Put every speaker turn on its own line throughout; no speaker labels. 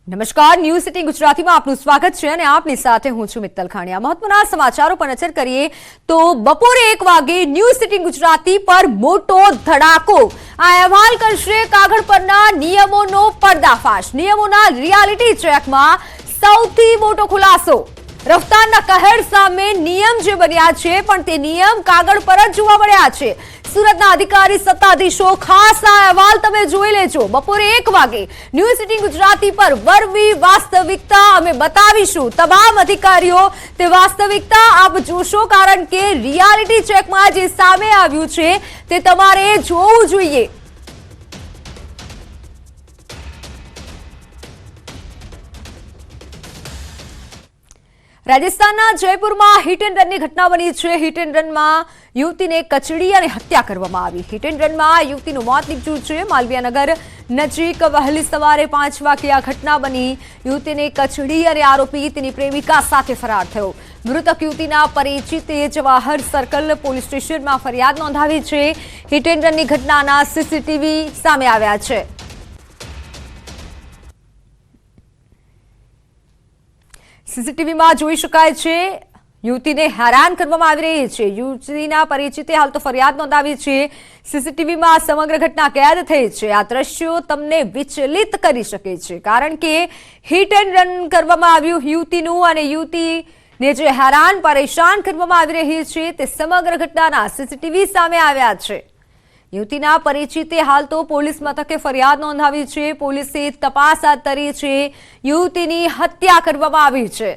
નમસ્કાર, news city ગુજરાતીમાં આપનું સ્વાગત છે અને આપની સાથે હું છું મિત્તલ ખાણિયા। મહત્વના સમાચારો પર નજર કરીએ તો બપોરે 1 વાગે ન્યૂઝ સિટી ગુજરાતી પર મોટો ધડાકો। આ અહેવાલ કરશે કાગળ પરના નિયમોનો પર્દાફાશ। નિયમોના રિયાલિટી ચેકમાં સૌથી મોટો ખુલાસો। રફતારના કહેર સામે નિયમ જે બન્યા છે પણ તે નિયમ કાગળ પર જ જોવા મળ્યા છે। સુરતના અધિકારી સત્તાધીશો ખાસ આ અહેવાલ તમે જોઈ લેજો। બપોરે 1 વાગે ન્યૂઝ સિટી ગુજરાતી પર વરવી વાસ્તવિકતા અમે બતાવીશું। તમામ અધિકારીઓ તે વાસ્તવિકતા આપ જોશો, કારણ કે રિયાલિટી ચેકમાં જે સામે આવ્યું છે તે તમારે જોવું જોઈએ। રાજસ્થાનના જયપુરમાં હિટ એન્ડ રનની ઘટના બની છે। હિટ એન્ડ રનમાં યુવતીને કચડી અને હત્યા કરવામાં આવી। હિટ એન્ડ રનમાં યુવતીનું મોત નીપજ્યું છે। માલવીયાનગર નજીક વહેલી સવારે 5 વાગે આ ઘટના બની। યુવતીને કચડી અને આરોપી તેની પ્રેમિકા સાથે ફરાર થયો। મૃતક યુવતીના પરિચિતે જવાહર સર્કલ પોલીસ સ્ટેશનમાં ફરિયાદ નોંધાવી છે। હિટ એન્ડ રનની ઘટનાના સીસીટીવી સામે આવ્યા છે। સીસીટીવીમાં જોઈ શકાય છે યુવતીને હેરાન કરવામાં આવી રહી છે। યુવતીના પરિચિતે હાલ તો ફરિયાદ નોંધાવી છે। સીસીટીવીમાં સમગ્ર ઘટના કેદ થઈ છે। આ દ્રશ્યો તમને વિચલિત કરી શકે છે, કારણ કે હિટ એન્ડ રન કરવામાં આવ્યું યુવતીનું અને યુવતીને જે હેરાન પરેશાન કરવામાં આવી રહી છે તે સમગ્ર ઘટનાના સીસીટીવી સામે આવ્યા છે। યુવતીના પરિચિતે હાલ તો પોલીસ મથકે ફરિયાદ નોંધાવી છે। પોલીસે તપાસ હાથ ધરી છે। યુવતીની હત્યા કરવામાં આવી છે।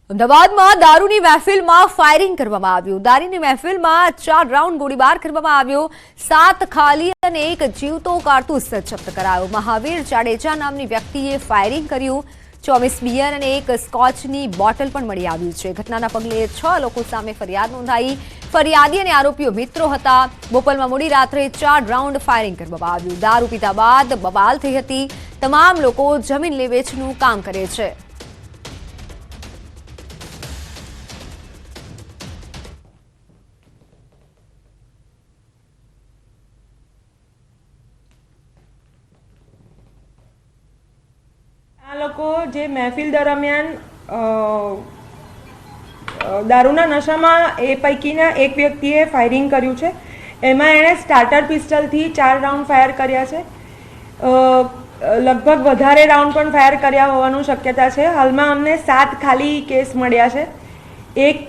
અમદાવાદમાં દારૂની મહેફિલમાં ફાયરિંગ કરવામાં આવ્યું। દારૂની મહેફિલમાં 4 રાઉન્ડ ગોળીબાર કરવામાં આવ્યો। 7 ખાલી અને 1 જીવતો કારતૂસ જપ્ત કરાયો। મહાવીર જાડેજા નામની વ્યક્તિએ ફાયરિંગ કર્યું। 24 બિયર અને 1 સ્કોચની બોટલ પણ મળી આવ્યું છે। ઘટનાના પગલે 6 લોકો સામે ફરિયાદ નોંધાઈ। ફરિયાદી અને આરોપીઓ મિત્રો હતા। બોપલમાં મોડી રાત્રે 4 રાઉન્ડ ફાયરિંગ કરવામાં આવ્યું। દારૂ પીધા બાદ બબાલ થઈ હતી। તમામ લોકો જમીન લે વેચનું કામ કરે છે।
લોકો જે મહેફિલ દરમિયાન દારૂના નશામાં એ પૈકીના એક વ્યક્તિએ ફાયરિંગ કર્યું છે। એમાં એણે સ્ટાર્ટર પિસ્ટલથી 4 રાઉન્ડ ફાયર કર્યા છે। લગભગ વધારે રાઉન્ડ પણ ફાયર કર્યા હોવાનું શક્યતા છે। હાલમાં અમને 7 ખાલી કેસ મળ્યા છે। એક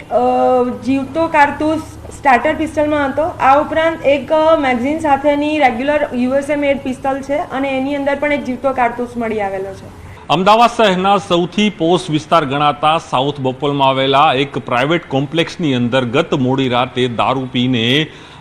જીવતો કારતૂસ સ્ટાર્ટર પિસ્ટલમાં હતો। આ ઉપરાંત એક મેગઝીન સાથેની રેગ્યુલર યુએસએ મેડ પિસ્તલ છે અને એની અંદર પણ એક જીવતો કારતૂસ મળી આવેલો છે।
અમદાવાદ શહેરના સૌથી પોશ વિસ્તાર ગણાતા સાઉથ બોપલમાં આવેલા એક પ્રાઇવેટ કોમ્પ્લેક્સની અંદર ગત મોડી રાતે દારૂ પીને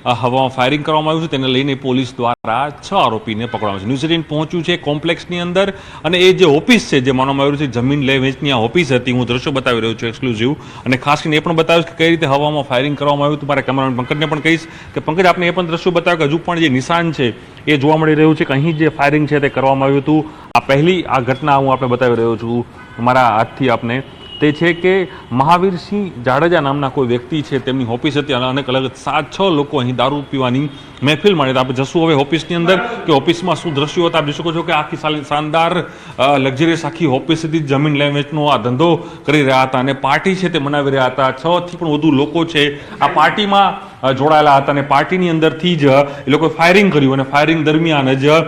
હવામાં ફાયરિંગ કરવામાં આવ્યું છે। તેને લઈને પોલીસ દ્વારા 6 આરોપીને પકડવામાં છે। ન્યૂઝ સિટી પહોંચ્યું છે કોમ્પ્લેક્સની અંદર અને એ જે ઓફિસ છે જે માનવામાં આવ્યું છે જમીન લે વેચની આ ઓફિસ હતી। હું દ્રશ્યો બતાવી રહ્યો છું એક્સક્લુઝિવ, અને ખાસ કરીને એ પણ બતાવ્યું કે કઈ રીતે હવામાં ફાયરિંગ કરવામાં આવ્યું। મારા કેમેરામેન પંકજને પણ કહીશ કે પંકજ, આપને એ પણ દ્રશ્યો બતાવ્યું કે હજુ પણ જે નિશાન છે એ જોવા મળી રહ્યું છે કે અહીં જે ફાયરિંગ છે તે કરવામાં આવ્યું હતું। આ પહેલી આ ઘટના હું આપણે બતાવી રહ્યો છું મારા હાથથી આપને, તે છે કે મહાવીરસિંહ જાડેજા નામના કોઈ વ્યક્તિ છે, તેમની ઓફિસ હતી અને અનેક અલગ 7-6 લોકો અહીં દારૂ પીવાની મહેફિલ મળે। આપણે જશું હવે ઓફિસની અંદર કે ઓફિસમાં શું દ્રશ્યો હતા। આપ જોઈ શકો છો કે આખી શાનદાર લક્ઝરિયસ આખી ઓફિસ હતી। જમીન લે વેચનો આ ધંધો કરી રહ્યા હતા અને પાર્ટી છે તે મનાવી રહ્યા હતા। 6 થી પણ વધુ લોકો છે આ પાર્ટીમાં જોડાયેલા હતા અને પાર્ટીની અંદરથી જ એ લોકોએ ફાયરિંગ કર્યું અને ફાયરિંગ દરમિયાન જ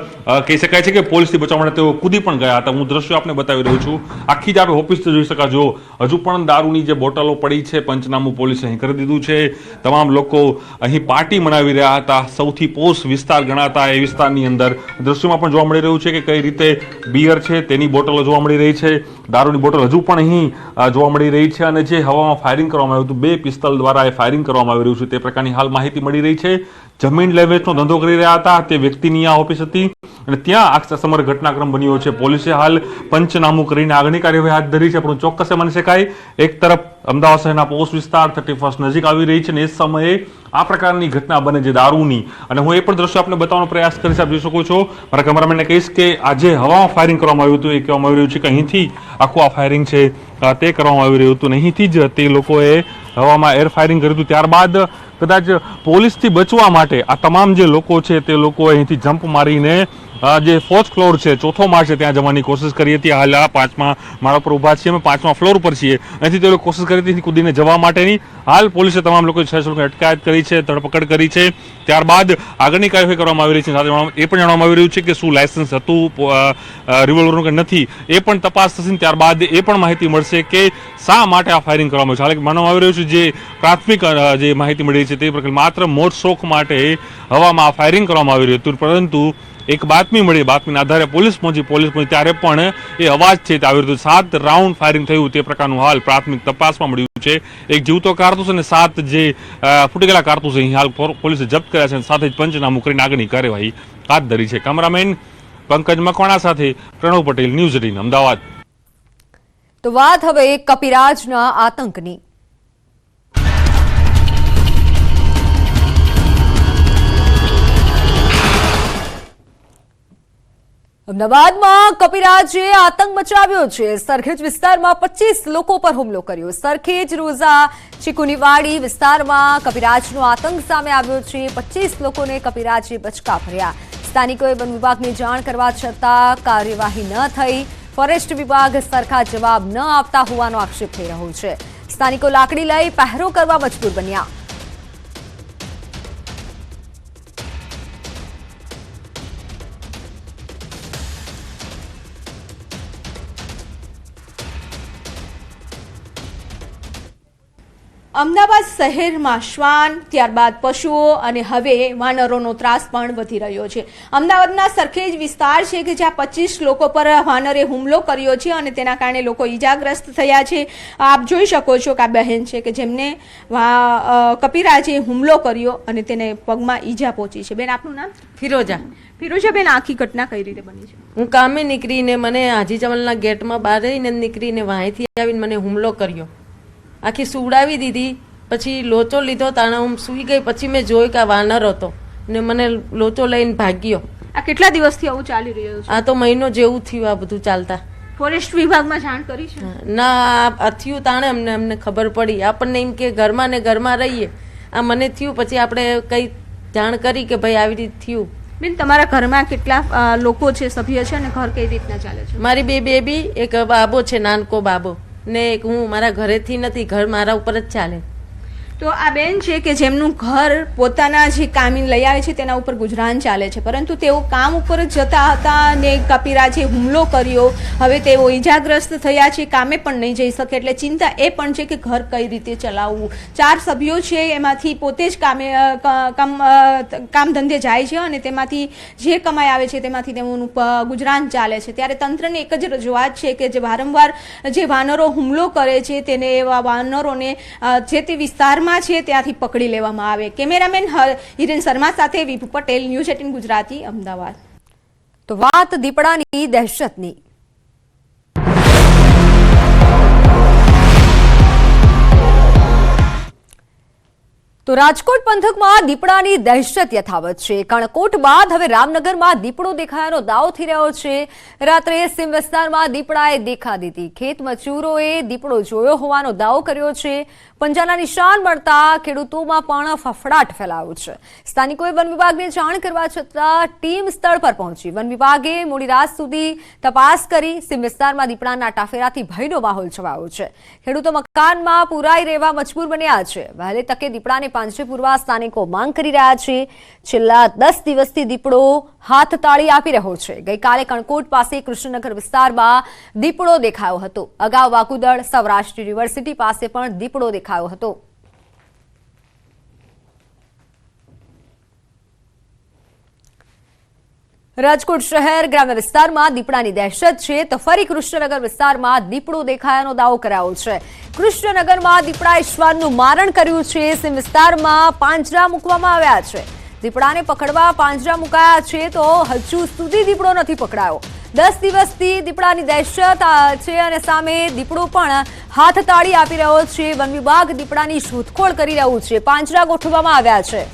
કહી શકાય છે કે પોલીસથી બચાવવા માટે તેઓ કૂદી પણ ગયા હતા। હું દ્રશ્યો આપને બતાવી રહ્યો છું। આખી જ આપણે ઓફિસ જોઈ શકાજો। હજુ પણ દારૂની જે બોટલો પડી છે પંચનામું પોલીસે અહીં કરી દીધું છે। તમામ લોકો અહીં પાર્ટી મનાવી રહ્યા હતા। સૌથી પોશ વિસ્તાર ગણાતા એ વિસ્તારની અંદર દ્રશ્યોમાં પણ જોવા મળી રહ્યું છે કે કઈ રીતે બિયર છે તેની બોટલો જોવા મળી રહી છે। દારૂની બોટલ હજુ પણ અહીં જોવા મળી રહી છે અને જે હવામાં ફાયરિંગ કરવામાં આવ્યું હતું 2 પિસ્તલ દ્વારા એ ફાયરિંગ કરવામાં આવી રહ્યું છે તે પ્રકારની હાલ માહિતી મળી રહી છે। જમીન લે વેચનો ધંધો કરી રહ્યા હતા તે વ્યક્તિની આ ઓફિસ હતી અને ત્યાં આ સમગ્ર ઘટનાક્રમ બન્યો છે। પોલીસે હાલ પંચનામું કરીને આગળની કાર્યવાહી હાથ ધરી છે, પણ ચોક્કસ માની શકાય એક તરફ અમદાવાદ શહેરના પોસ્ટ વિસ્તાર 31 નજીક આવી રહી છે અને એ સમયે આ પ્રકારની ઘટના બને છે દારૂની. અને હું એ પણ દ્રશ્ય આપને બતાવવાનો પ્રયાસ કરીશ. આપ જોઈ શકો છો, મારા કેમેરામેનને કહીશ કે આજે હવામાં ફાયરિંગ કરવામાં આવ્યું હતું. એ કહેવામાં આવી રહ્યું છે કે અહીંથી આખું આ ફાયરિંગ છે તે કરવામાં આવી રહ્યું હતું. અહીંથી જ તે લોકોએ હવામાં એર ફાયરિંગ કર્યું હતું. ત્યારબાદ કદાચ પોલીસથી બચવા માટે આ તમામ જે લોકો છે તે લોકો અહીંથી જમ્પ મારીને જે 4th ફ્લોર છે, ચોથો માળ છે, ત્યાં જવાની કોશિશ કરી હતી. હાલ આ 5મા માળ પર ઊભા છીએ, અમે 5મા ફ્લોર પર છીએ. અહીંથી તે લોકો કોશિશ કરી હતી કૂદીને જવા માટેની. હાલ પોલીસે તમામ લોકો 6 લોકોની અટકાયત કરી છે, ધરપકડ કરી છે. ત્યારબાદ આગળની કાર્યવાહી કરવામાં આવી રહી છે. સાથે એ પણ જાણવામાં આવી રહ્યું છે કે શું લાયસન્સ હતું રિવોલ્વરનું કે નથી, એ પણ તપાસ થશે. ત્યારબાદ એ પણ માહિતી મળશે કે શા માટે આ ફાયરિંગ કરવામાં આવ્યું છે. હાલ માનવામાં આવી રહ્યું છે જે પ્રાથમિક જે માહિતી મળી છે તે પ્રકારે માત્ર મોટ શોખ માટે હવામાં આ ફાયરિંગ કરવામાં આવી રહ્યું હતું. પરંતુ એક બાતમી મળી, બાતમીના આધારે પોલીસ પહોંચી ત્યારે પણ એ અવાજ છે તે આવ્યો હતો. 7 રાઉન્ડ ફાયરિંગ થયું તે પ્રકારનું હાલ પ્રાથમિક તપાસમાં મળ્યું છે. એક જીવતો કારતૂસ અને 7 જે ફૂટી ગયેલા કારતૂસ અહીં હાલ પોલીસે જપ્ત કર્યા છે. સાથે જ પંચનામું કરીને આગળની કાર્યવાહી હાથ ધરી છે. કેમેરામેન પંકજ મકવાણા સાથે પ્રણવ પટેલ, ન્યૂઝ 18 અમદાવાદ.
તો વાત હવે કપિરાજના આતંકની. અમદાવાદમાં કપિરાજે આતંક મચાવ્યો છે. સરખેજ વિસ્તારમાં 25 લોકો પર હુમલો કર્યો. સરખેજ રોઝા ચીકુનીવાડી વિસ્તારમાં કપિરાજનો આતંક સામે આવ્યો છે. 25 લોકોને કપિરાજે બચકા ભર્યા. સ્થાનિકોએ વન વિભાગને જાણ કરવા છતાં કાર્યવાહી ન થઈ. ફોરેસ્ટ વિભાગ સરખા જવાબ ન આપતા હોવાનો આક્ષેપ થઈ રહ્યો છે. સ્થાનિકો લાકડી લઈ પહેરો કરવા મજબૂર બન્યા.
અમદાવાદ શહેરમાં શ્વાન, ત્યારબાદ પશુઓ અને હવે વાનરોનો ત્રાસ પણ વધી રહ્યો છે. અમદાવાદના સરખેજ વિસ્તાર છે કે જ્યાં 25 લોકો પર વાનરે હુમલો કર્યો છે અને તેના કારણે લોકો ઈજાગ્રસ્ત થયા છે. આપ જોઈ શકો છો કે આ બહેન છે કે જેમને કપિરાજે હુમલો કર્યો અને તેને પગમાં ઈજા પહોંચી છે. બેન, આપનું નામ? ફિરોજાબેન, આખી ઘટના કઈ રીતે બની છે?
હું કામે નીકળીને મને હાજી ચવલના ગેટમાં બહાર રહીને નીકળીને વાંયથી આવીને મને હુમલો કર્યો. આખી સુવડાવી દીધી. પછી લોચો લીધો, તાણે હું સૂઈ ગઈ. પછી મેં જોયું કે આ વાનર હતો ને મને લોચો લઈને ભાગ્યો.
આ કેટલા દિવસથી આવું ચાલી રહ્યું છે?
આ તો મહિનો જેવું થયું આ બધું ચાલતા.
ફોરેસ્ટ વિભાગમાં જાણ કરી છે?
ના, આ થયું તાણે અમને ખબર પડી. આપણને એમ કે ઘરમાં ને ઘરમાં રહીએ. આ મને થયું પછી આપણે કઈ જાણ કરી કે ભાઈ આવી રીતે થયું.
બેન, તમારા ઘરમાં કેટલા લોકો છે, સભ્ય છે અને ઘર કઈ રીતના ચાલે છે?
મારી 2 બેબી, એક બાબો છે, નાનકો બાબો, ને એક હું. મારા ઘરેથી નથી, ઘર મારા ઉપર જ ચાલે.
તો આ બેન છે કે જેમનું ઘર પોતાના જે કામીન લઈ આવે છે તેના ઉપર ગુજરાન ચાલે છે, પરંતુ તેઓ કામ ઉપર જ જતા હતા ને કપિરાજે હુમલો કર્યો. હવે તેઓ ઈજાગ્રસ્ત થયા છે, કામે પણ નહીં જઈ શકે. એટલે ચિંતા એ પણ છે કે ઘર કઈ રીતે ચલાવવું. 4 સભ્યો છે, એમાંથી પોતે જ કામ ધંધે જાય છે અને તેમાંથી જે કમાઈ આવે છે તેમાંથી તેમનું ગુજરાન ચાલે છે. ત્યારે તંત્રને એક જ રજૂઆત છે કે જે વારંવાર જે વાનરો હુમલો કરે છે તેને એવા વાનરોને જે તે વિસ્તારમાં છે ત્યાંથી પકડી લેવામાં આવે. કેમેરામેન હિરેન શર્મા સાથે વિભુ પટેલ, ન્યૂઝ 18 ગુજરાતી, અમદાવાદ.
તો વાત દીપડાની દહેશતની. તો રાજકોટ પંથકમાં દીપડાની દહેશત યથાવત છે. કણકોટ બાદ હવે રામનગરમાં દીપડો દેખાયાનો દાવો થઈ રહ્યો છે. રાત્રે સીમ વિસ્તારમાં દીપડાએ દેખા દીધી. ખેત મજૂરોએ દીપડો જોયો હોવાનો દાવો કર્યો છે. પંજાના નિશાન મળતા ખેડૂતોમાં પણ ફફડાટ ફેલાયો છે. સ્થાનિકોએ વન વિભાગને જાણ કરવા છતાં ટીમ સ્થળ પર પહોંચી. વન વિભાગે મોડી રાત સુધી તપાસ કરી. સીમ વિસ્તારમાં દીપડાના ટાફેરાથી ભયનો માહોલ છવાયો છે. ખેડૂતો મકાનમાં પુરાઈ રહેવા મજબૂર બન્યા છે. વહેલી તકે દીપડાને પાંજરે પૂરવા સ્થાનિકો માંગ કરી રહ્યા છે. છેલ્લા 10 દિવસથી દીપડો હાથ તાળી આપી રહ્યો છે. ગઈકાલે કણકોટ પાસે કૃષ્ણનગર વિસ્તારમાં દીપડો દેખાયો હતો. અગાઉ વાકુદળ સૌરાષ્ટ્ર યુનિવર્સિટી પાસે પણ દીપડો દેખાયો હતો. રાજકોટ શહેર ગ્રામ્ય વિસ્તારમાં દીપડાની દહેશત છે તો ફરી કૃષ્ણનગર વિસ્તારમાં દીપડો દેખાયાનો દાવો કરાયો છે. કૃષ્ણનગરમાં દીપડાએ શ્વાનનું મારણ કર્યું છે. સીમ વિસ્તારમાં પાંજરા મૂકવામાં આવ્યા છે. દીપડાને પકડવા પાંજરા મુકાયા છે તો હજુ સુધી દીપડો નથી પકડાયો. 10 દિવસથી દીપડાની દહેશત છે અને સામે દીપડો પણ હાથ તાળી આપી રહ્યો છે. વન વિભાગ દીપડાની શોધખોળ કરી રહ્યું છે. પાંજરા ગોઠવવામાં આવ્યા છે.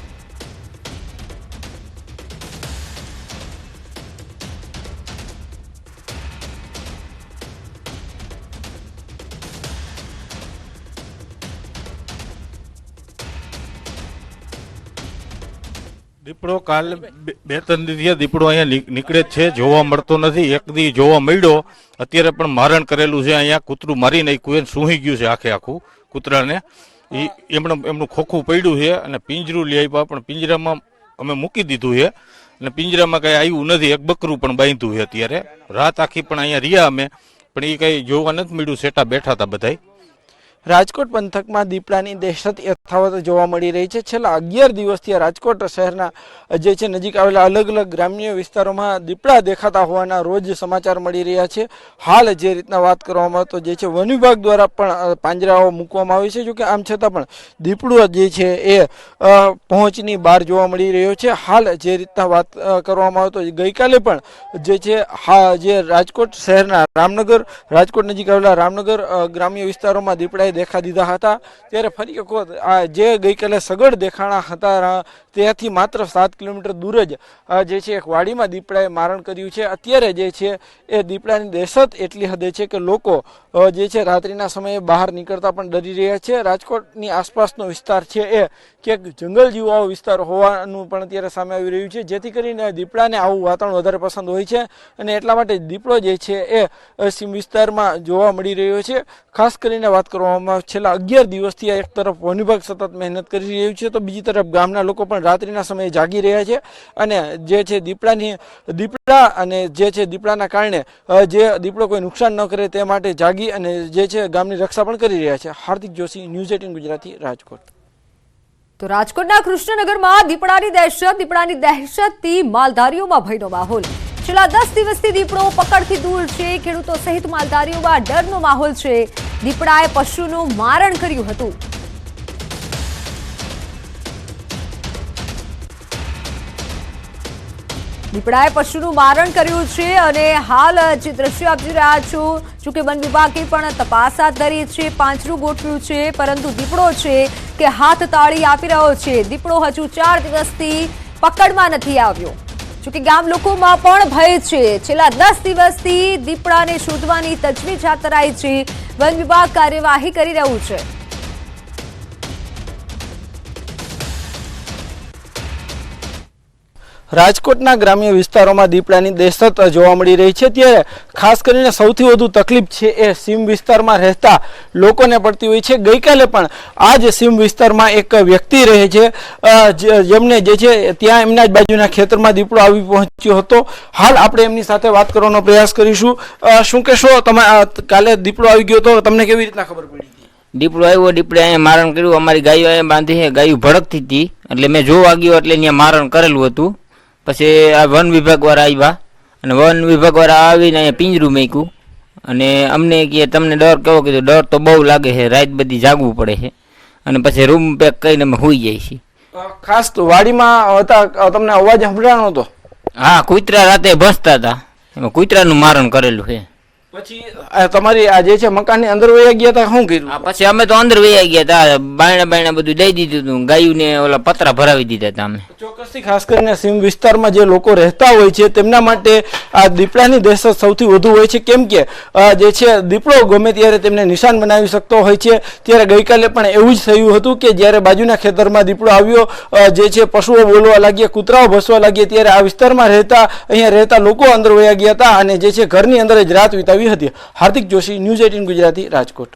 દીપડો કાલે બે ત્રણ દિવસથી દીપડો અહીંયા નીકળે જ છે, જોવા મળતો નથી. એક દી જોવા મળ્યો, અત્યારે પણ મારણ કરેલું છે. અહીંયા કૂતરું મારી નાખ્યું એને સૂહી ગયું છે આખે આખું કૂતરાને. એમનું ખોખું પડ્યું છે અને પિંજરું લઈ આવ્યા, પણ પિંજરામાં અમે મૂકી દીધું છે અને પિંજરામાં કઈ આવ્યું નથી. એક બકરું પણ બાંધ્યું છે. અત્યારે રાત આખી પણ અહીંયા રહ્યા અમે, પણ એ કઈ જોવા નથી મળ્યું. સેટા બેઠા હતા બધાય.
રાજકોટ પંથકમાં દીપડાની દહેશત યથાવત જોવા મળી રહી છે. છેલ્લા 11 દિવસથી રાજકોટ શહેરના જે છે નજીક આવેલા અલગ અલગ ગ્રામ્ય વિસ્તારોમાં દીપડા દેખાતા હોવાના રોજ સમાચાર મળી રહ્યા છે. હાલ જે રીતના વાત કરવામાં તો જે છે વન વિભાગ દ્વારા પણ પાંજરાઓ મૂકવામાં આવી છે. જોકે આમ છતાં પણ દીપડો જે છે એ પહોંચની બહાર જોવા મળી રહ્યો છે. હાલ જે રીતના વાત કરવામાં આવે તો ગઈકાલે પણ જે છે જે રાજકોટ શહેરના રામનગર, રાજકોટ નજીક આવેલા રામનગર ગ્રામ્ય વિસ્તારોમાં દીપડાએ દેખા દીધા હતા. ત્યારે ફરી એક વખત જે ગઈકાલે સગડ દેખાણા હતા ત્યાંથી માત્ર 7 કિલોમીટર દૂર જ જે છે એક વાડીમાં દીપડાએ મારણ કર્યું છે. અત્યારે જે છે એ દીપડાની દહેશત એટલી હદે છે કે લોકો જે છે રાત્રિના સમયે બહાર નીકળતા પણ ડરી રહ્યા છે. રાજકોટની આસપાસનો વિસ્તાર છે એ ક્યાંક જંગલ જેવો વિસ્તાર હોવાનું પણ અત્યારે સામે આવી રહ્યું છે, જેથી કરીને દીપડાને આવું વાતાવરણ વધારે પસંદ હોય છે અને એટલા માટે દીપડો જે છે એ સીમ વિસ્તારમાં જોવા મળી રહ્યો છે. ખાસ કરીને વાત કરવામાં છેલ્લા 11 દિવસથી એક તરફ વન વિભાગ સતત મહેનત કરી રહ્યું છે, તો બીજી તરફ ગામના લોકો પણ રાત્રિના સમયે જાગી રહ્યા છે અને જે છે દીપડા અને જે છે દીપડાના કારણે જે દીપડો કોઈ નુકસાન ન કરે તે માટે જાગી અને જે છે ગામની રક્ષા પણ કરી રહ્યા છે. હાર્દિક જોશી, ન્યૂઝ 18 ગુજરાતી, રાજકોટ.
તો રાજકોટના કૃષ્ણનગરમાં દીપડાની દહેશતથી માલધારીઓમાં ભયનો માહોલ. છેલ્લા 10 દિવસથી દીપડો પકડથી દૂર છે. ખેડૂતો સહિત માલધારીઓમાં ડરનો માહોલ છે. દીપડાએ પશુનું મારણ કર્યું હતું. દીપડાએ પશુનું મારણ કર્યું છે અને હાલ જે દ્રશ્ય આપ જોઈ રહ્યા છો, જોકે વન વિભાગે પણ તપાસ હાથ ધરી છે, પાંજરું ગોઠવ્યું છે, પરંતુ દીપડો છે કે હાથ તાળી આપી રહ્યો છે. દીપડો હજુ 4 દિવસથી પકડમાં નથી આવ્યો. જોકે ગામ લોકોમાં પણ ભય છે. છેલ્લા 10 દિવસથી દીપડાને શોધવાની તજવીજ હાથ ધરાઈ છે. વન વિભાગ કાર્યવાહી કરી રહ્યું છે.
રાજકોટના ગ્રામ્ય વિસ્તારોમાં દીપડાની દહેશત જોવા મળી રહી છે. ત્યારે ખાસ કરીને સૌથી વધુ તકલીફ છે એ સીમ વિસ્તારમાં રહેતા લોકોને પડતી હોય છે. ગઈકાલે પણ આ જ સીમ વિસ્તારમાં એક વ્યક્તિ રહે છે, જેમને જે છે ત્યાં એમના જ બાજુના ખેતરમાં દીપડો આવી પહોંચ્યો હતો. હાલ આપણે એમની સાથે વાત કરવાનો પ્રયાસ કરીશું. શું કહેશો તમે? કાલે દીપડો આવી ગયો તો તમને કેવી રીતના ખબર પડી?
દીપડો આવ્યો, દીપડે અહીંયા મારણ કર્યું. અમારી ગાયો અહીંયા બાંધી છે, ગાયું ભડકતી હતી એટલે મેં જોવા ગયો એટલે અહીંયા મારણ કરેલું હતું. પછી આ વન વિભાગ વાળા આવ્યા અને વન વિભાગ વાળા આવીને અહીંયા પિંજરું મૂક્યું અને અમને કહે તમને ડર કેવો? કીધું ડર તો બહુ લાગે છે, રાત બધી જાગવું પડે છે અને પછી રૂમ પેક કરીને અમે સૂઈ જઈએ છીએ.
ખાસ તો વાડીમાં હતા, તમને અવાજ સંભળાણો હતો?
હા, કૂતરા રાતે ભસતા હતા, એમાં કૂતરાનું મારણ કરેલું છે.
પછી તમારી આ જે છે મકાનની અંદર વયા ગયા હતા, શું કર્યું?
પછી અમે તો અંદર વયા ગયા હતા, બાયણા બધું દઈ દીધું હતું, ગાયું ને ઓલા પતરા ભરાવી દીધા હતા અમે.
ચોક્કસથી ખાસ કરીને સીમ વિસ્તારમાં જે લોકો રહેતા હોય છે તેમના માટે આ દીપડાની દહેશત સૌથી વધુ હોય છે, કેમ કે જે છે દીપડો ગમે ત્યારે તેમને નિશાન બનાવી શકતો હોય છે. ત્યારે ગઈકાલે પણ એવું જ થયું હતું કે જ્યારે બાજુના ખેતરમાં દીપડો આવ્યો, જે છે પશુઓ બોલવા લાગ્યા, કૂતરાઓ ભસવા લાગ્યા, ત્યારે આ વિસ્તારમાં અહીંયા રહેતા લોકો અંદર વયા ગયા હતા અને જે છે ઘરની અંદર જ રાત વિતાવી હતી. હાર્દિક જોશી, ન્યૂઝ 18 ગુજરાતી, રાજકોટ.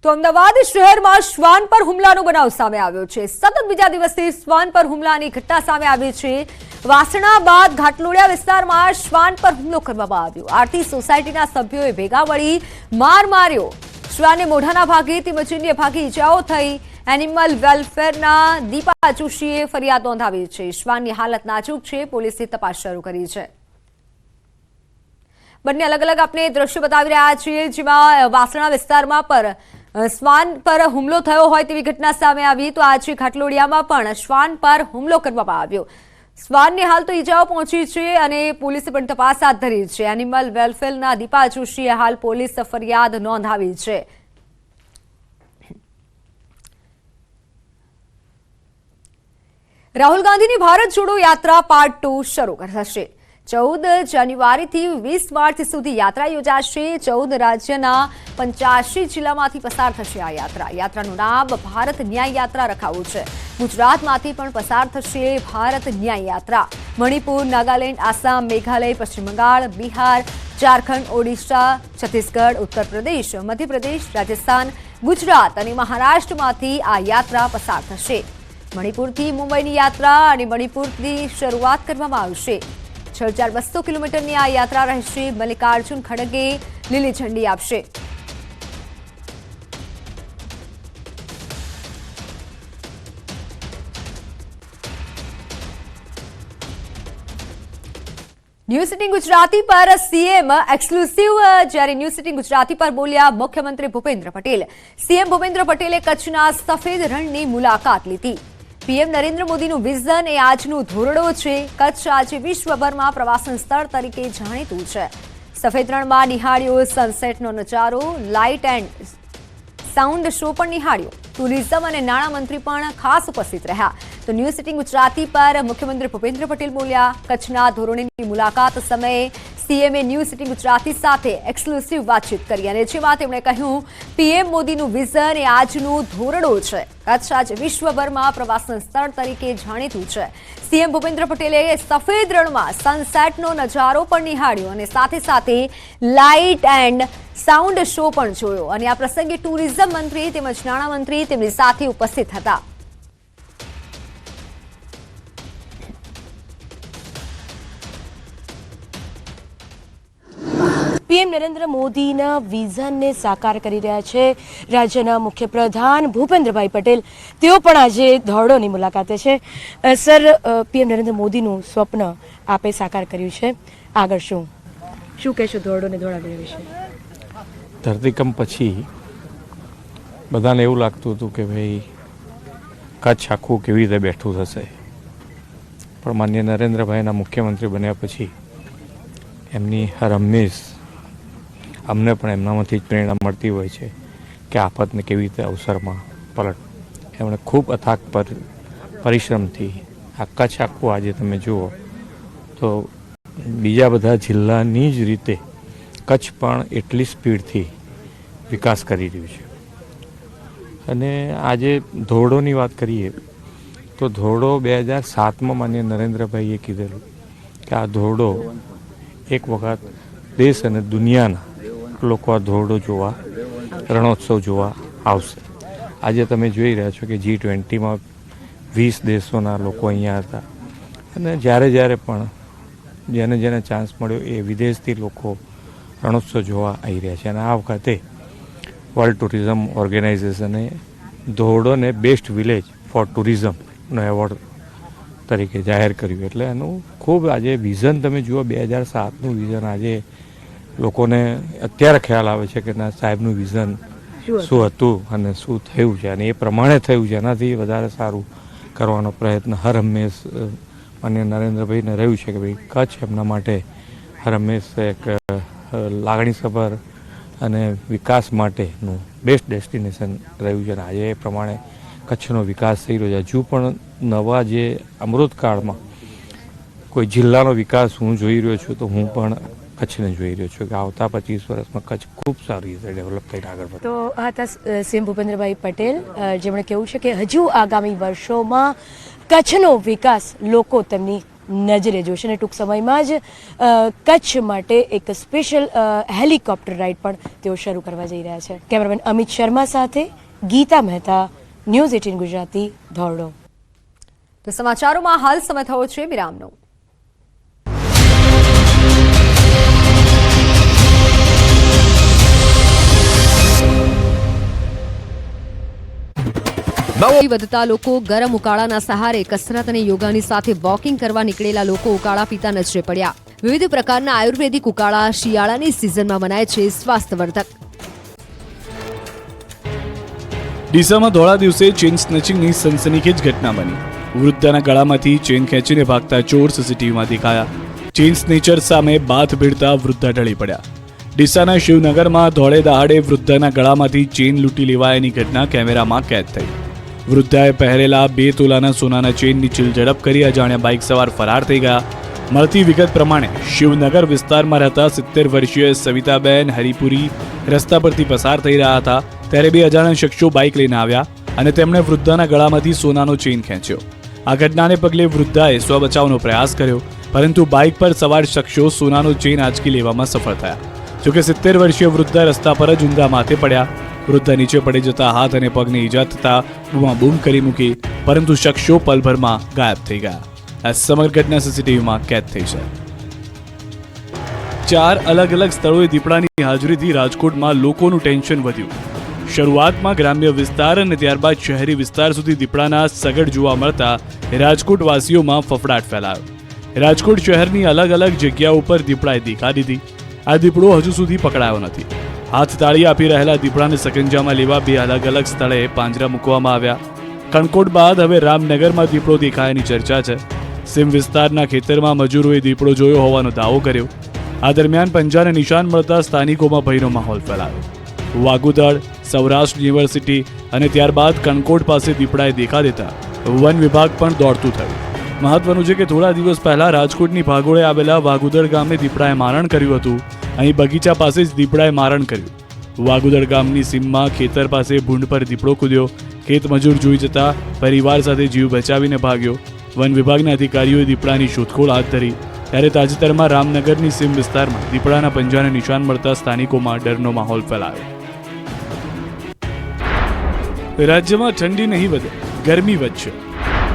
તો અમદાવાદ શહેરમાં શ્વાન પર હુમલાનો બનાવ સામે આવ્યો છે. સતત બીજા દિવસથી શ્વાન પર હુમલાની ઘટના સામે આવી છે. વાસણા બાદ ઘાટલોડિયા વિસ્તારમાં શ્વાન પર હુમલો કરવામાં આવ્યો. આરતી સોસાયટીના સભ્યોએ ભેગા મળી માર માર્યો. શ્વાનને મોઢાના ભાગે તેમજ અન્ય ભાગે ઇજાઓ થઈ. એનિમલ વેલફેરના દીપા જોશીએ ફરિયાદ નોંધાવી છે. શ્વાનની હાલત નાજુક છે. પોલીસે તપાસ શરૂ કરી છે. બંને અલગ અલગ આપણે દ્રશ્યો બતાવી રહ્યા છીએ, જેમાં વાસણા વિસ્તારમાં પર શ્વાન પર હુમલો થયો હોય તેવી ઘટના સામે આવી. તો આજે ઘાટલોડિયામાં પણ શ્વાન પર હુમલો કરવામાં આવ્યો. શ્વાનને હાલ તો ઈજાઓ પહોંચી છે અને પોલીસે પણ તપાસ હાથ ધરી છે. એનિમલ વેલફેરના દીપા જોશીએ હાલ પોલીસ ફરિયાદ નોંધાવી છે. રાહુલ ગાંધીની ભારત જોડો યાત્રા પાર્ટ 2 શરૂ થશે. 14 જાન્યુઆરીથી 20 માર્ચ સુધી યાત્રા યોજાશે. 14 રાજ્યના 85 જિલ્લામાંથી પસાર થશે આ યાત્રા. યાત્રાનું નામ ભારત ન્યાય યાત્રા રખાયું છે. ગુજરાતમાંથી પણ પસાર થશે ભારત ન્યાય યાત્રા. મણિપુર, નાગાલેન્ડ, આસામ, મેઘાલય, પશ્ચિમ બંગાળ, બિહાર, ઝારખંડ, ઓડિશા, છત્તીસગઢ, ઉત્તર પ્રદેશ, મધ્યપ્રદેશ, રાજસ્થાન, ગુજરાત અને મહારાષ્ટ્રમાંથી આ યાત્રા પસાર થશે. મણિપુરથી મુંબઈની યાત્રા અને મણિપુરથી શરૂઆત કરવામાં આવશે. 6200 કિલોમીટરની આ યાત્રા રહેશે. મલ્લિકાર્જુન ખડગે લીલી ઝંડી આપશે. ન્યૂઝ સિટી ગુજરાતી પર સીએમ એક્સક્લુસિવ. જ્યારે ન્યૂઝ સિટી ગુજરાતી પર બોલ્યા મુખ્યમંત્રી ભૂપેન્દ્ર પટેલ. સીએમ ભૂપેન્દ્ર પટેલે કચ્છના સફેદ રણની મુલાકાત લીધી. પીએમ નરેન્દ્ર મોદીનું વિઝન એ આજનું ધોરડો છે. કચ્છ આજે વિશ્વભરમાં પ્રવાસન સ્થળ તરીકે જાણીતું છે. સફેદ રણમાં નિહાળ્યો સનસેટનો નજારો. લાઇટ એન્ડ સાઉન્ડ શો પણ નિહાળ્યો. ટુરિઝમ અને નાણામંત્રી પણ ખાસ ઉપસ્થિત રહ્યા. તો ન્યૂઝ સિટી ગુજરાતી પર મુખ્યમંત્રી ભૂપેન્દ્ર પટેલ બોલ્યા. કચ્છના ધોરણોની મુલાકાત સમયે સીએમએ ન્યૂઝ સિટી ગુજરાતી સાથે એક્સક્લુસિવ વાતચીત કરી અને જેમાં તેમણે કહ્યું પીએમ મોદીનું વિઝન એ આજનું ધોરડો છે. કચ્છ આજે વિશ્વભરમાં પ્રવાસન સ્થળ તરીકે જાણીતું છે. સીએમ ભૂપેન્દ્ર પટેલે સફેદ રણમાં સનસેટનો નજારો પણ નિહાળ્યો અને સાથે સાથે લાઇટ એન્ડ સાઉન્ડ શો પણ જોયો અને આ પ્રસંગે ટુરિઝમ મંત્રી તેમજ નાણામંત્રી તેમની સાથે ઉપસ્થિત હતા.
પીએમ નરેન્દ્ર મોદીના વિઝનને સાકાર કરી રહ્યા છે રાજ્યના મુખ્યપ્રધાન ભૂપેન્દ્રભાઈ પટેલ. તેઓ પણ આજે ધોરડોની મુલાકાતે છે. સર, પીએમ નરેન્દ્ર મોદીનું સ્વપ્ન આપે સાકાર કર્યું છે. આગળ શું કહેશો ધોરડોને ધોળાવીરા વિશે?
ધરતીકંપ પછી બધાને એવું લાગતું હતું કે ભાઈ કચ્છ આખું કેવી રીતે બેઠું થશે, પણ માન્ય નરેન્દ્રભાઈના મુખ્યમંત્રી બન્યા પછી એમની હર હંમેશ અમને પણ એમનામાંથી જ પ્રેરણા મળતી હોય છે કે આફતને કેવી રીતે અવસરમાં પલટ. એમણે ખૂબ અથાગ પરિશ્રમથી આ કચ્છ આખું આજે તમે જુઓ તો બીજા બધા જિલ્લાની જ રીતે કચ્છ પણ એટલી સ્પીડથી વિકાસ કરી રહ્યું છે. અને આજે ધોરડોની વાત કરીએ તો ધોરડો 2007માં માન્ય નરેન્દ્રભાઈએ કીધેલું કે આ ધોરડો એક વખત દેશ અને દુનિયાના લોકો આ ધોરડો જોવા, રણોત્સવ જોવા આવશે. આજે તમે જોઈ રહ્યા છો કે G20માં 20 દેશોના લોકો અહીંયા હતા અને જ્યારે પણ જેને ચાન્સ મળ્યો એ વિદેશથી લોકો રણોત્સવ જોવા આવી રહ્યા છે. અને આ વખતે વર્લ્ડ ટુરિઝમ ઓર્ગેનાઇઝેશને ધોરડોને બેસ્ટ વિલેજ ફોર ટુરિઝમનો એવોર્ડ તરીકે જાહેર કર્યું. એટલે એનું ખૂબ આજે વિઝન તમે જુઓ 2007નું વિઝન આજે લોકોને અત્યારે ખ્યાલ આવે છે કે ના સાહેબનું વિઝન શું હતું અને શું થયું છે અને એ પ્રમાણે થયું છે. એનાથી વધારે સારું કરવાનો પ્રયત્ન હર હંમેશ માન્ય નરેન્દ્રભાઈને રહ્યું છે કે ભાઈ કચ્છ એમના માટે હર હંમેશ એક લાગણીસભર અને વિકાસ માટેનું બેસ્ટ ડેસ્ટિનેશન રહ્યું છે. અને આજે એ પ્રમાણે કચ્છનો વિકાસ થઈ રહ્યો છે. હજુ પણ નવા જે અમૃતકાળમાં કોઈ જિલ્લાનો વિકાસ હું જોઈ રહ્યો છું તો હું પણ કચ્છને જોઈ રહ્યો છું કે આવતા 25 વર્ષમાં કચ્છ ખૂબ સારી રીતે ડેવલપ થઈને આગળ વધે.
તો આ હતા સીએમ ભૂપેન્દ્રભાઈ પટેલ, જેમણે કહ્યું છે કે હજુ આગામી વર્ષોમાં કચ્છનો વિકાસ લોકો તેમની નજરે જોશે અને ટૂંક સમયમાં જ કચ્છ માટે એક સ્પેશિયલ હેલિકોપ્ટર રાઇડ પણ તેઓ શરૂ કરવા જઈ રહ્યા છે. કેમેરામેન અમિત શર્મા સાથે ગીતા મહેતા, ન્યૂઝ 18 ગુજરાતી, ધોરડો.
તો સમાચારોમાં હાલ સમય થયો છે વિરામનો. વધતા લોકો ગરમ ઉકાળાના સહારે કસરત અને યોગાની સાથે વોકિંગ કરવા નીકળેલા લોકો ઉકાળા પીતા નજરે પડ્યા. વિવિધ પ્રકારના આયુર્વેદિક ઉકાળા શિયાળાની સિઝનમાં બનાય છે સ્વાસ્થ્યવર્ધક.
ડીસામાં ધોળા દિવસે ચેઇન સ્નેચિંગની સનસનીખેજ ઘટના બની. વૃદ્ધાના ગળામાંથી ચેન ખેંચીને ભાગતા ચોર સીસીટીવીમાં દેખાયા. ચેન સ્નેચર સામે બાથ ભીડતા વૃદ્ધા ઢળી પડ્યા. ડીસાના શિવનગરમાં ધોળે દહાડે વૃદ્ધાના ગળામાંથી ચેન લૂંટી લેવાયાની ઘટના કેમેરામાં કેદ થઈ. વૃદ્ધાએ પહેરેલા 2 તોલાના સોનાના ચેનની ચીલઝડપ કરી અજાણ્યા બાઇક સવાર ફરાર થઈ ગયા. મળતી વિગત પ્રમાણે શિવનગર વિસ્તારમાં રહેતા 70 વર્ષીય સવિતાબેન હરિપુરી રસ્તા પરથી પસાર થઈ રહ્યા હતા ત્યારે 2 અજાણ્યા શખ્સો બાઇક લઈને આવ્યા અને તેમણે વૃદ્ધાના ગળામાંથી સોનાનો ચેન ખેંચ્યો. આ ઘટનાને પગલે વૃદ્ધાએ સ્વ બચાવનો પ્રયાસ કર્યો, પરંતુ બાઇક પર સવાર શખ્સો સોનાનો ચેન આંચકી લેવામાં સફળ થયા. જોકે 70 વર્ષીય વૃદ્ધા રસ્તા પર જ ઊંધા માથે પડ્યા. વૃદ્ધા નીચે પડી જતા હાથ અને પગને ઈજા થતા બૂમાબૂમ કરી મૂકી, પરંતુ શખ્સો પલભરમાં ગાયબ થઈ ગયા. આ સમગ્ર ઘટના સીસીટીવીમાં કેદ થઈ છે. 4 અલગ અલગ સ્થળોએ દીપડાની હાજરીથી રાજકોટમાં લોકોનું ટેન્શન વધ્યું. શરૂઆતમાં ગ્રામ્ય વિસ્તાર અને ત્યારબાદ શહેરી વિસ્તાર સુધી દીપડાના સગડ જોવા મળતા રાજકોટવાસીઓમાં ફફડાટ ફેલાયો. રાજકોટ શહેરની અલગ અલગ જગ્યાઓ પર દીપડાએ દેખા દીધી. આ દીપડો હજુ સુધી પકડાયો નથી. હાથ તાળી આપી રહેલા દીપડાને સકંજામાં લેવા 2 અલગ અલગ સ્થળે પાંજરા મૂકવામાં આવ્યા. કણકોટ બાદ હવે રામનગરમાં દીપડો દેખાયાની ચર્ચા છે. સીમ વિસ્તારના ખેતરમાં મજૂરોએ દીપડો જોયો હોવાનો દાવો કર્યો. આ દરમિયાન પંજાને નિશાન મળતા સ્થાનિકોમાં ભયનો માહોલ ફેલાયો. વાગુદળ, સૌરાષ્ટ્ર યુનિવર્સિટી અને ત્યારબાદ કણકોટ પાસે દીપડાએ દેખા દેતા વન વિભાગ પણ દોડતું થયું. મહત્વનું છે કે થોડા દિવસ પહેલા રાજકોટની ભાગોળે આવેલા વાગુદળ ગામે દીપડાએ મારણ કર્યું હતું. અહીં બગીચા પાસે જ દીપડાએ મારણ કર્યું. વાગુદળ ગામની સીમમાં ખેતર પાસે ભૂંડ પર દીપડો કૂદ્યો. ખેત મજૂર જોઈ જતા પરિવાર સાથે જીવ બચાવીને ભાગ્યો. વન વિભાગના અધિકારીઓએ દીપડાની શોધખોળ હાથ ધરી. ત્યારે તાજેતરમાં રામનગરની સીમ વિસ્તારમાં દીપડાના પંજાને નિશાન મળતા સ્થાનિકોમાં ડરનો માહોલ ફેલાયો. રાજ્યમાં ઠંડી નહીં વધે, ગરમી વધશે.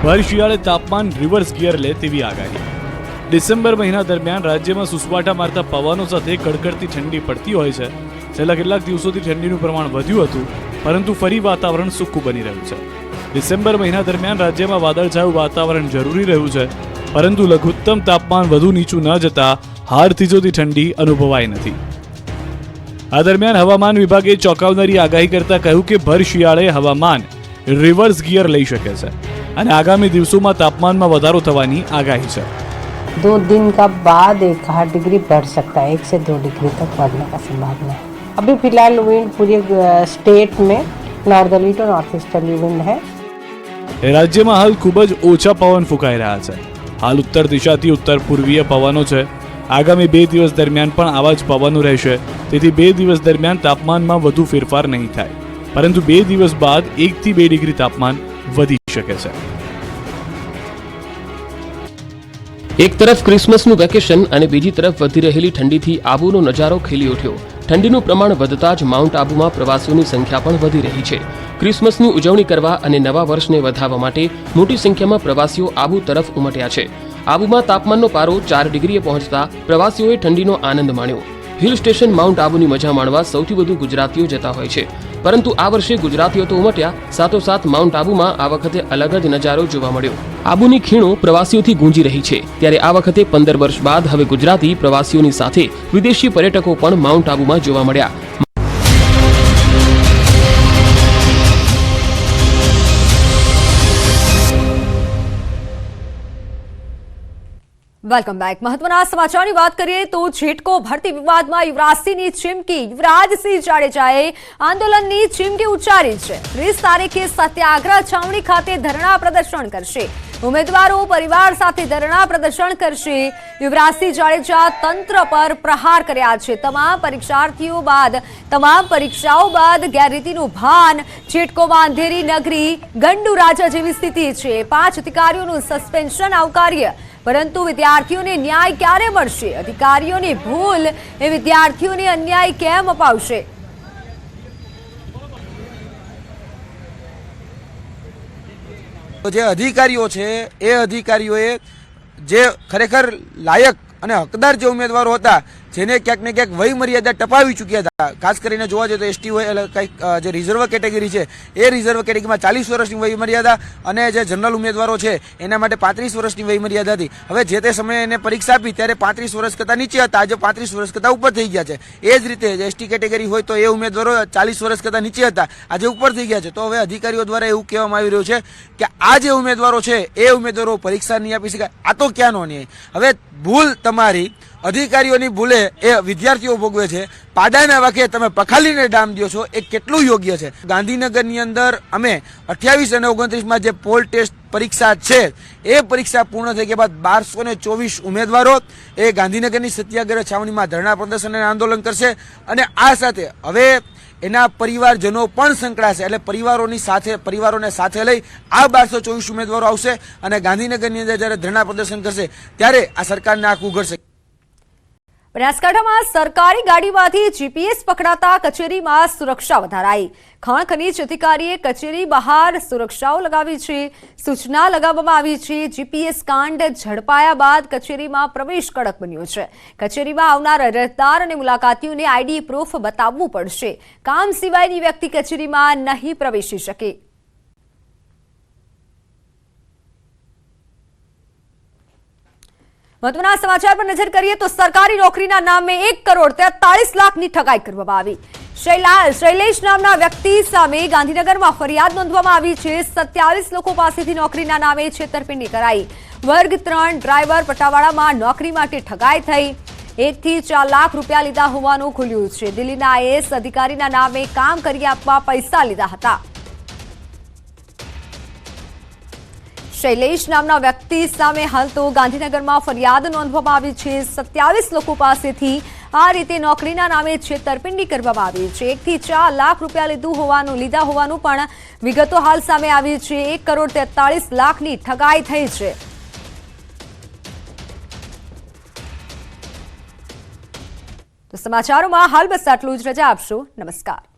ભર શિયાળે તાપમાન રિવર્સ ગિયર લે તેવી આગાહી. ડિસેમ્બર મહિના દરમિયાન રાજ્યમાં સુસવાટા મારતા પવનો સાથે કડકડતી ઠંડી પડતી હોય છે. છેલ્લા કેટલાક દિવસોથી ઠંડીનું પ્રમાણ વધ્યું હતું, પરંતુ ફરી વાતાવરણ સૂકું બની રહ્યું છે. ડિસેમ્બર મહિના દરમિયાન રાજ્યમાં વાદળછાયું વાતાવરણ જરૂરી રહ્યું છે, પરંતુ લઘુત્તમ તાપમાન વધુ નીચું ન જતા હાડ થીજોતી ઠંડી અનુભવાઈ નથી. આ દરમિયાન હવામાન વિભાગે ચોંકાવનારી આગાહી કરતા કહ્યું કે ભર શિયાળે હવામાન રિવર્સ ગિયર લઈ શકે છે અને આગામી દિવસોમાં તાપમાનમાં વધારો થવાની આગાહી છે.
2 दिन का बाद 1-8 डिग्री बढ़ सकता है, 1 से 2 डिग्री तक बढ़ने का संभावना है. अभी फिलहाल विंड पूरे स्टेट में northerly to north easterly wind है.
રાજ્યમાં હાલ ખૂબ જ ઓછા પવન ફૂંકાઈ રહ્યા છે. હાલ ઉત્તર દિશાથી ઉત્તર પૂર્વીય પવનો છે. આગામી 2 દિવસ દરમિયાન પણ આવા જ પવનો રહેશે. તેથી 2 દિવસ દરમિયાન તાપમાનમાં વધુ ફેરફાર નહીં થાય, પરંતુ 2 દિવસ બાદ 1 થી 2 ડિગ્રી તાપમાન વધી શકે છે.
એક તરફ ક્રિસમસનું વેકેશન અને બીજી તરફ વધી રહેલી ઠંડીથી આબુનો નજારો ખીલી ઉઠ્યો. ઠંડીનું પ્રમાણ વધતા જ માઉન્ટ આબુમાં પ્રવાસીઓની સંખ્યા પણ વધી રહી છે. ક્રિસમસની ઉજવણી કરવા અને નવા વર્ષને વધાવવા માટે મોટી સંખ્યામાં પ્રવાસીઓ આબુ તરફ ઉમટ્યા છે. આબુમાં તાપમાનનો પારો 4 ડિગ્રીએ પહોંચતા પ્રવાસીઓએ ઠંડીનો આનંદ માણ્યો. હિલ સ્ટેશન માઉન્ટ આબુની મજા માણવા સૌથી વધુ ગુજરાતીઓ જતા હોય છે, પરંતુ આ વર્ષે ગુજરાતીઓ તો ઉમટ્યા, સાથોસાથ માઉન્ટ આબુમાં આ વખતે અલગ જ નજારો જોવા મળ્યો. આબુની ખીણો પ્રવાસીઓથી ગૂંજી રહી છે, ત્યારે આ વખતે 15 વર્ષ બાદ હવે ગુજરાતી પ્રવાસીઓની સાથે વિદેશી પર્યટકો પણ માઉન્ટ આબુમાં જોવા મળ્યા.
Welcome back. મહત્વના સમાચારની વાત કરીએ તો જેટકો ભરતી વિવાદમાં યુવરાજસિંહની ચીમકી. યુવરાજસિંહ જાડેજાએ આંદોલનની ચીમકી ઉચ્ચારી છે. 30 તારીખે સત્યાગ્રહ છાવણી ખાતે ધરણા પ્રદર્શન કરશે. ઉમેદવારો પરિવાર સાથે ધરણા પ્રદર્શન કરશે. યુવરાજસિંહ જાડેજા તંત્ર પર પ્રહાર કર્યા છે. તમામ પરીક્ષાઓ બાદ ગેરરીતિનું ભાન. જેટકોમાં અંધેરી નગરી ગંડુ રાજા જેવી સ્થિતિ છે. 5 અધિકારીઓનું સસ્પેન્શન આવકાર્ય, પરંતુ વિદ્યાર્થીઓને ન્યાય ક્યારે મળશે? અધિકારીઓની ભૂલ એ વિદ્યાર્થીઓને અન્યાય કેમ અપાવશે?
જે અધિકારીઓ છે એ અધિકારીઓએ જે ખરેખર લાયક અને હકદાર જે ઉમેદવારો હતા જેને ક્યાંક ને ક્યાંક વય મર્યાદા ટપાવી ચૂક્યા હતા. ખાસ કરીને જોવા જઈએ તો એસટી હોય એટલે કંઈક જે રિઝર્વ કેટેગરી છે એ રિઝર્વ કેટેગરીમાં 40 વર્ષની વય મર્યાદા અને જે જનરલ ઉમેદવારો છે એના માટે 35 વર્ષની વય મર્યાદા હતી. હવે જે તે સમયે એને પરીક્ષા આપી ત્યારે 35 વર્ષ કરતાં નીચે હતા, આજે 35 વર્ષ કરતાં ઉપર થઈ ગયા છે. એ જ રીતે એસટી કેટેગરી હોય તો એ ઉમેદવારો 40 વર્ષ કરતાં નીચે હતા, આજે ઉપર થઈ ગયા છે. તો હવે અધિકારીઓ દ્વારા એવું કહેવામાં આવી રહ્યું છે કે આ જે ઉમેદવારો છે એ ઉમેદવારો પરીક્ષા નહીં આપી શકાય. આ તો ક્યાંનો ન્યાય? હવે ભૂલ તમારી, અધિકારીઓની ભૂલે એ વિદ્યાર્થીઓ ભોગવે છે. પાડાના વાકે તમે પખાલીને ડામ દો છો, એ કેટલું યોગ્ય છે? ગાંધીનગરની અંદર અમે 28 અને 29માં જે પોલ ટેસ્ટ પરીક્ષા છે એ પરીક્ષા પૂર્ણ થઈ ગયા બાદ 1224 ઉમેદવારો એ ગાંધીનગરની સત્યાગ્રહ છાવણીમાં ધરણા પ્રદર્શન અને આંદોલન કરશે. અને આ સાથે હવે એના પરિવારજનો પણ સંકળાશે, એટલે પરિવારોને સાથે લઈ આ 1224 ઉમેદવારો આવશે અને ગાંધીનગરની અંદર જ્યારે ધરણા પ્રદર્શન કરશે ત્યારે આ સરકારને આંખ ઉઘડશે.
બનાસકાંઠામાં સરકારી ગાડીમાંથી જીપીએસ પકડાતા કચેરીમાં સુરક્ષા વધારાઈ. ખાણ ખનીજ અધિકારીએ કચેરી બહાર સુરક્ષાઓ લગાવી છે, સૂચના લગાવવામાં આવી છે. જીપીએસ કાંડ ઝડપાયા બાદ કચેરીમાં પ્રવેશ કડક બન્યો છે. કચેરીમાં આવનાર અરજદાર અને મુલાકાતીઓને આઈડી પ્રૂફ બતાવવું પડશે. કામ સિવાયની વ્યક્તિ કચેરીમાં નહીં પ્રવેશી શકે. મહત્વના સમાચાર પર નજર કરીએ તો સરકારી નોકરીના નામે 1 કરોડ 43 લાખની ઠગાઈ કરવામાં આવી. શૈલેષ નામના વ્યક્તિ સામે ગાંધીનગરમાં ફરિયાદ નોંધવામાં આવી છે. 27 લોકો પાસેથી નોકરીના નામે છેતરપિંડી કરાઈ. વર્ગ 3 ડ્રાઈવર પટાવાળામાં નોકરી માટે ઠગાઈ થઈ. 1 થી 4 લાખ રૂપિયા લીધા હોવાનું ખુલ્યું છે. દિલ્હીના આઈએએસ અધિકારીના નામે કામ કરી આપવા પૈસા લીધા હતા. શૈલેષ નામના વ્યક્તિ સામે હાલ તો ગાંધીનગરમાં ફરિયાદ નોંધવામાં આવી છે. 27 લોકો પાસેથી આ રીતે નોકરીના નામે છેતરપિંડી કરવામાં આવી છે. 1 થી 4 લાખ રૂપિયા લીધા હોવાનું પણ વિગતો હાલ સામે આવી છે. 1 કરોડ 43 લાખની ઠગાઈ થઈ છે. તો સમાચારોમાં હાલ બસ આટલું જ. રજા આપશો. નમસ્કાર.